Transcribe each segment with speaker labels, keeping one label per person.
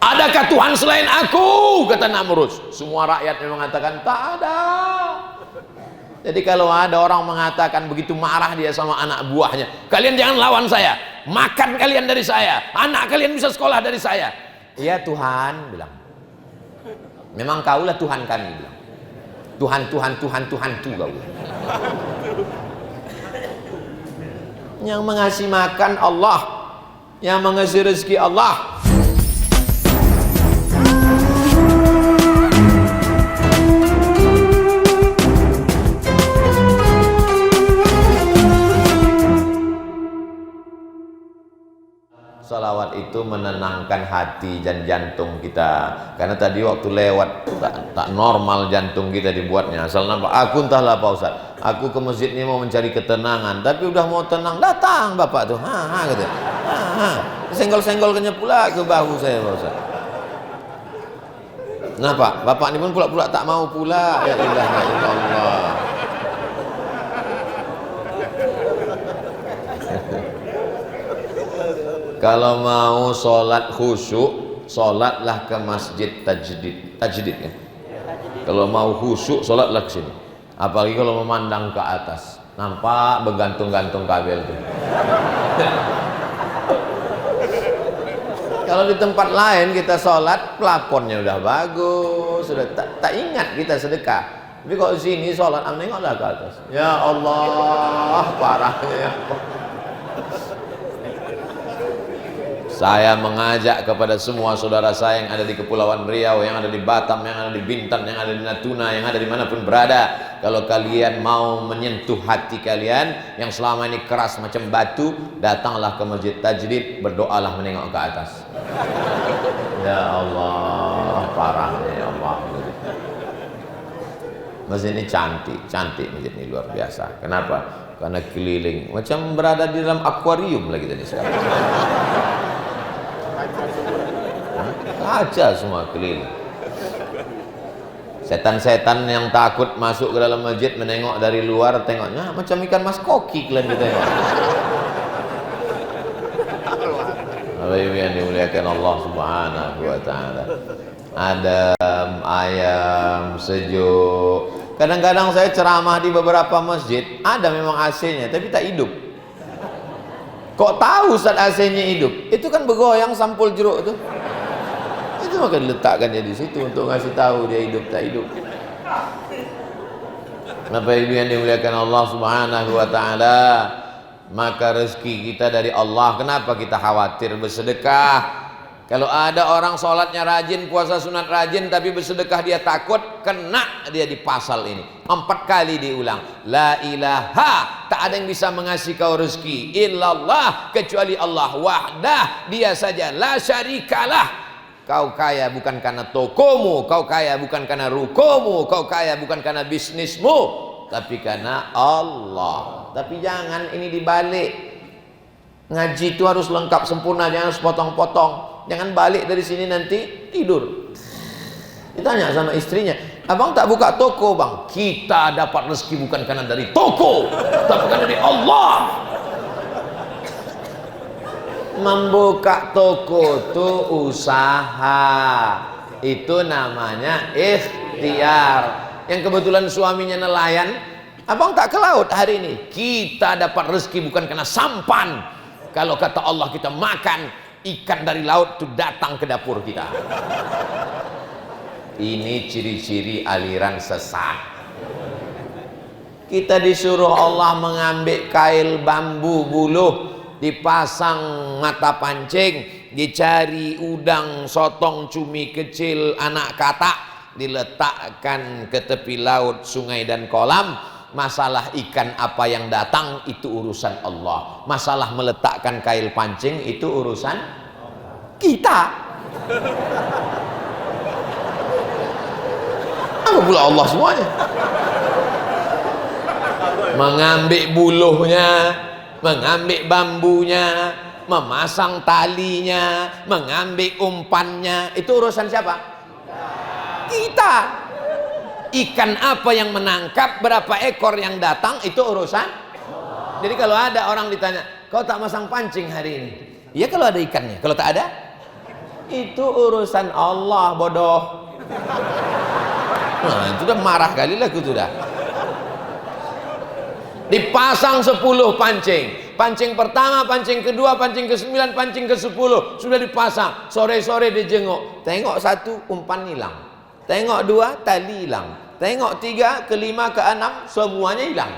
Speaker 1: Adakah Tuhan selain aku? Kata Namrud. Semua rakyatnya mengatakan tak ada. Jadi kalau ada orang mengatakan begitu marah dia sama anak buahnya, kalian jangan lawan saya, makan kalian dari saya, anak kalian bisa sekolah dari saya. Iya Tuhan, bilang. Memang kaulah Tuhan kami, bilang. Tuhan tuh kau. Yang mengasih makan Allah, yang mengasih rezeki Allah. Salawat itu menenangkan hati dan jantung kita. Karena tadi waktu lewat tak normal jantung kita dibuatnya. Asal nampak, aku entahlah Pak Ustaz, aku ke masjid ini mau mencari ketenangan, tapi udah mau tenang datang bapak tuh, gitu. Senggol-senggolnya pula ke bahu saya Pak Ustaz. Nah Pak, bapak ini pun pula tak mau pula. Ya ilaha illallah. Kalau mau sholat khusyuk, sholatlah ke masjid tajdid ya. Kalau mau khusyuk, sholatlah ke sini. Apalagi kalau memandang ke atas, nampak bergantung-gantung kabel tuh. Kalau di tempat lain kita sholat, plafonnya udah bagus, sudah tak ingat kita sedekah. Tapi kalau di sini sholat, nengoklah ke atas. Ya Allah, parahnya ya. Saya mengajak kepada semua saudara saya yang ada di Kepulauan Riau, yang ada di Batam, yang ada di Bintan, yang ada di Natuna, yang ada dimanapun berada. Kalau kalian mau menyentuh hati kalian yang selama ini keras macam batu, datanglah ke masjid tajdid, berdoalah menengok ke atas. Ya Allah, parahnya ya Allah. Masjid ini cantik masjid ini luar biasa. Kenapa? Karena keliling, macam berada di dalam akuarium lagi tadi sekarang. Kaca semua keliling. Setan-setan yang takut masuk ke dalam masjid menengok dari luar, tengoknya macam ikan mas koki kalian gitu ya. Bapak-ibu yang dimuliakan Allah Subhanahu wa taala. Adem, ayam, sejuk. Kadang-kadang saya ceramah di beberapa masjid, ada memang AC-nya tapi tak hidup. Kok tahu Ustaz AC-nya hidup? Itu kan bergoyang sampul jeruk itu. Itu maka diletakkannya di situ untuk ngasih tahu dia hidup tak hidup. Bapak Ibu yang dimuliakan Allah Subhanahu wa taala, maka rezeki kita dari Allah. Kenapa kita khawatir bersedekah? Kalau ada orang sholatnya rajin, puasa sunat rajin, tapi bersedekah dia takut, kena dia di pasal ini. 4 kali diulang. La ilaha, tak ada yang bisa mengasih kau rezeki illallah, kecuali Allah wahdah, dia saja, la syarikalah. Kau kaya bukan karena tokomu, kau kaya bukan karena rukomu, kau kaya bukan karena bisnismu, tapi karena Allah. Tapi jangan ini dibalik. Ngaji itu harus lengkap sempurna, jangan sepotong-potong. Jangan balik dari sini nanti tidur. Ditanya sama istrinya, abang tak buka toko bang? Kita dapat rezeki bukan karena dari toko, tapi karena dari Allah. Membuka toko itu usaha, itu namanya ikhtiar. Yang kebetulan suaminya nelayan, abang tak ke laut hari ini. Kita dapat rezeki bukan karena sampan. Kalau kata Allah kita makan ikan dari laut itu datang ke dapur kita. Ini ciri-ciri aliran sesat. Kita disuruh Allah mengambil kail bambu buluh, dipasang mata pancing, dicari udang, sotong, cumi kecil, anak katak, diletakkan ke tepi laut, sungai dan kolam. Masalah ikan apa yang datang itu urusan Allah. Masalah meletakkan kail pancing itu urusan kita. Apa pula Allah semuanya? Mengambil buluhnya, mengambil bambunya, memasang talinya, mengambil umpannya, itu urusan siapa? Kita. Ikan apa yang menangkap, berapa ekor yang datang, itu urusan. Jadi kalau ada orang ditanya, kau tak masang pancing hari ini? Iya kalau ada ikannya. Kalau tak ada, Itu urusan Allah, bodoh. Nah, itu udah marah kali lah aku sudah. Dipasang 10 pancing. Pancing pertama, pancing kedua, pancing ke-9, pancing ke-10 sudah dipasang. Sore-sore dijenguk. Tengok 1 umpan hilang. Tengok 2 tali hilang. Tengok 3, ke-5, ke-6 semuanya hilang.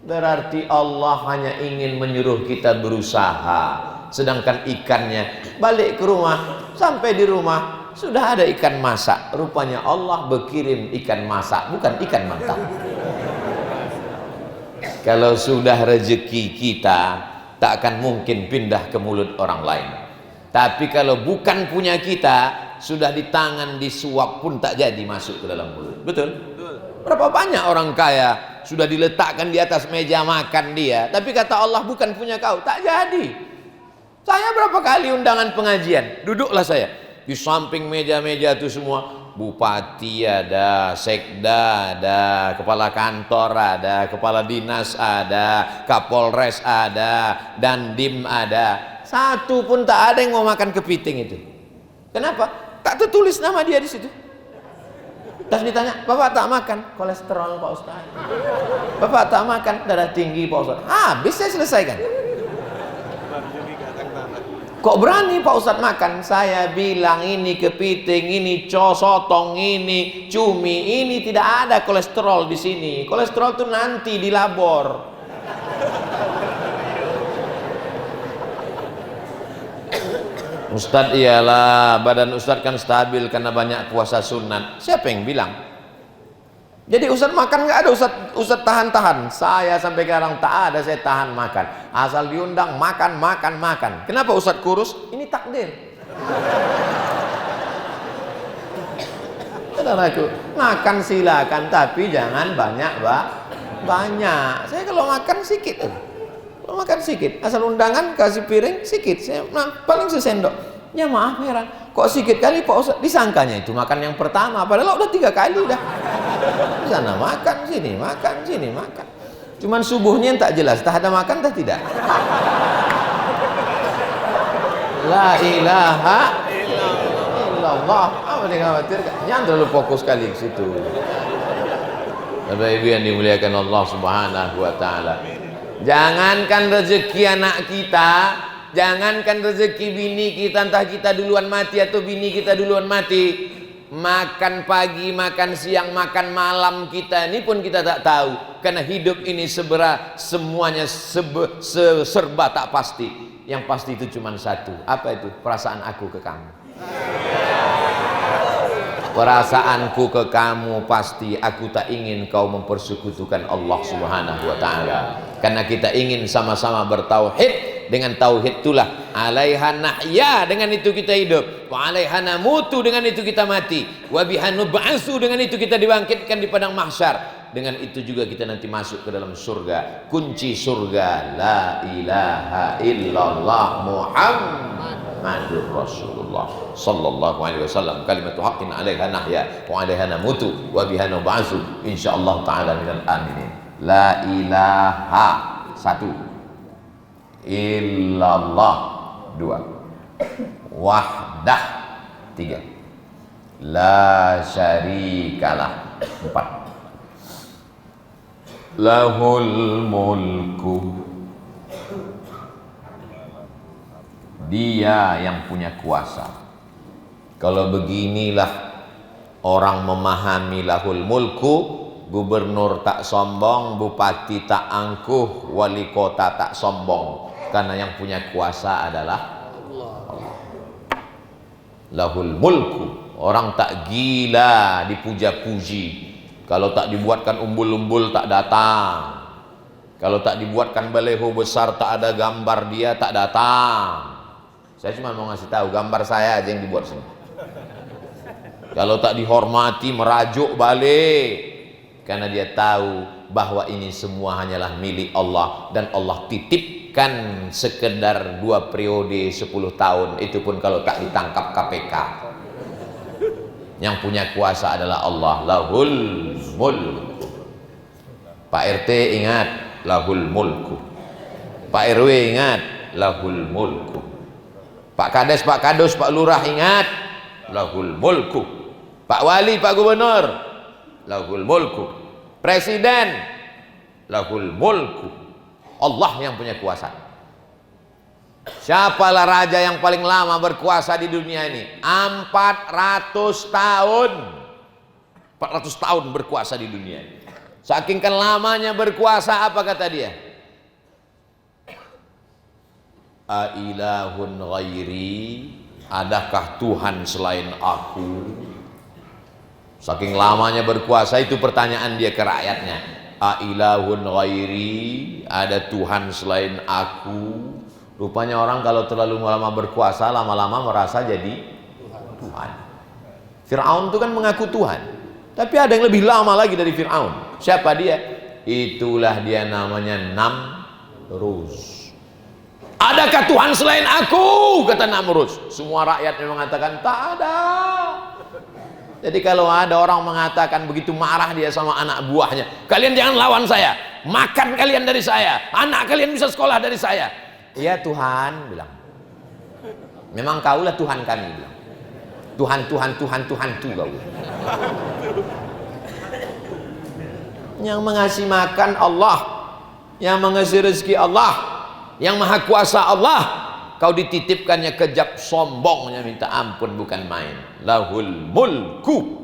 Speaker 1: Berarti Allah hanya ingin menyuruh kita berusaha. Sedangkan ikannya balik ke rumah, sampai di rumah sudah ada ikan masak. Rupanya Allah berkirim ikan masak, bukan ikan mentah. Kalau sudah rezeki kita, tak akan mungkin pindah ke mulut orang lain. Tapi kalau bukan punya kita, sudah di tangan disuap pun tak jadi masuk ke dalam mulut. Betul? Berapa banyak orang kaya sudah diletakkan di atas meja makan dia, tapi kata Allah bukan punya kau, tak jadi. Saya berapa kali undangan pengajian, duduklah saya di samping meja-meja itu semua. Bupati ada, sekda ada, kepala kantor ada, kepala dinas ada, kapolres ada, dandim ada. Satu pun tak ada yang mau makan kepiting itu. Kenapa? Tak tertulis nama dia di situ. Terus ditanya, Bapak tak makan? Kolesterol Pak Ustaz. Bapak tak makan? Darah tinggi Pak Ustaz. Habis saya selesaikan. Kok berani Pak Ustadz makan? Saya bilang ini kepiting, ini sotong, ini cumi, ini tidak ada kolesterol di sini. Kolesterol itu nanti di labor. Ustadz iyalah, badan Ustadz kan stabil karena banyak puasa sunat. Siapa yang bilang? Jadi Ustadz makan nggak ada, Ustadz tahan-tahan. Saya sampai sekarang tak ada saya tahan makan. Asal diundang makan. Kenapa Ustadz kurus? Ini takdir. Saudaraku, makan silakan tapi jangan banyak, banyak. Saya kalau makan sedikit. Kalau makan sedikit, asal undangan kasih piring sedikit. Saya paling sesendok. Ya maaf heran, kok sedikit kali Pak Ustadz? Disangkanya itu makan yang pertama, padahal udah 3 kali dah. Di sana makan, sini makan. Cuman subuhnya yang tak jelas, tak ada makan tak tidak. La ilaha illallah. Apa yang khawatirkan? Jangan terlalu fokus kali ke situ. Bapak Ibu yang dimuliakan Allah Subhanahu wa taala. Jangankan rezeki anak kita, jangankan rezeki bini kita, entah kita duluan mati atau bini kita duluan mati, makan pagi, makan siang, makan malam kita ini pun kita tak tahu. Karena hidup ini semuanya serba tak pasti. Yang pasti itu cuma satu. Apa itu? Perasaan aku ke kamu. Perasaanku ke kamu pasti. Aku tak ingin kau mempersekutukan Allah Subhanahu wa ta'ala. Karena kita ingin sama-sama bertauhid. Dengan tauhid itulah alaiha nahya, dengan itu kita hidup, wa alaiha namutu, dengan itu kita mati, wa biha nub'atsu, dengan itu kita dibangkitkan di padang mahsyar, dengan itu juga kita nanti masuk ke dalam surga. Kunci surga la ilaha illallah Muhammadur Rasulullah sallallahu alaihi wasallam, kalimatu haqqin alaiha nahya wa alaiha namutu wa biha nub'atsu insyaallah taala minal aminin. La ilaha 1, illallah 2, wahdah 3, la syarikalah 4, lahul mulku, dia yang punya kuasa. Kalau beginilah orang memahami lahul mulku, gubernur tak sombong, bupati tak angkuh, wali kota tak sombong. Karena yang punya kuasa adalah Allah. Lahul mulku, orang tak gila dipuja-puji. Kalau tak dibuatkan umbul-umbul tak datang. Kalau tak dibuatkan baleho besar tak ada gambar dia tak datang. Saya cuma mau ngasih tahu, gambar saya aja yang dibuat sini. Kalau tak dihormati merajuk balik. Karena dia tahu bahwa ini semua hanyalah milik Allah, dan Allah titipkan sekedar 2 periode 10 tahun, itu pun kalau tak ditangkap KPK. Yang punya kuasa adalah Allah. Lahul mulku. Pak RT ingat, lahul mulku. Pak RW ingat, lahul mulku. Pak Kades, Pak Kadus, Pak Lurah ingat, lahul mulku. Pak Wali, Pak Gubernur, lahul mulku. Presiden, lahul mulku. Allah yang punya kuasa. Siapalah raja yang paling lama berkuasa di dunia ini? 400 tahun. 400 tahun berkuasa di dunia ini. Saking kan lamanya berkuasa, apa kata dia? Ailahun ghairi, adakah Tuhan selain aku? Saking lamanya berkuasa, itu pertanyaan dia ke rakyatnya. Ailahun ghairi, ada Tuhan selain aku? Rupanya orang kalau terlalu lama berkuasa, lama-lama merasa jadi Tuhan. Fir'aun itu kan mengaku Tuhan, tapi ada yang lebih lama lagi dari Fir'aun. Siapa dia? Itulah dia, namanya Namrus. Adakah Tuhan selain aku? Kata Namrus. Semua rakyatnya mengatakan tak ada. Jadi kalau ada orang mengatakan begitu marah dia sama anak buahnya, kalian jangan lawan saya, makan kalian dari saya, anak kalian bisa sekolah dari saya. Iya Tuhan, bilang. Memang kaulah Tuhan kami, bilang. Tuhan tu kau. Yang mengasih makan Allah, yang mengasih rezeki Allah, yang maha kuasa Allah, kau dititipkannya kejap sombongnya minta ampun bukan main. Lahul mulku.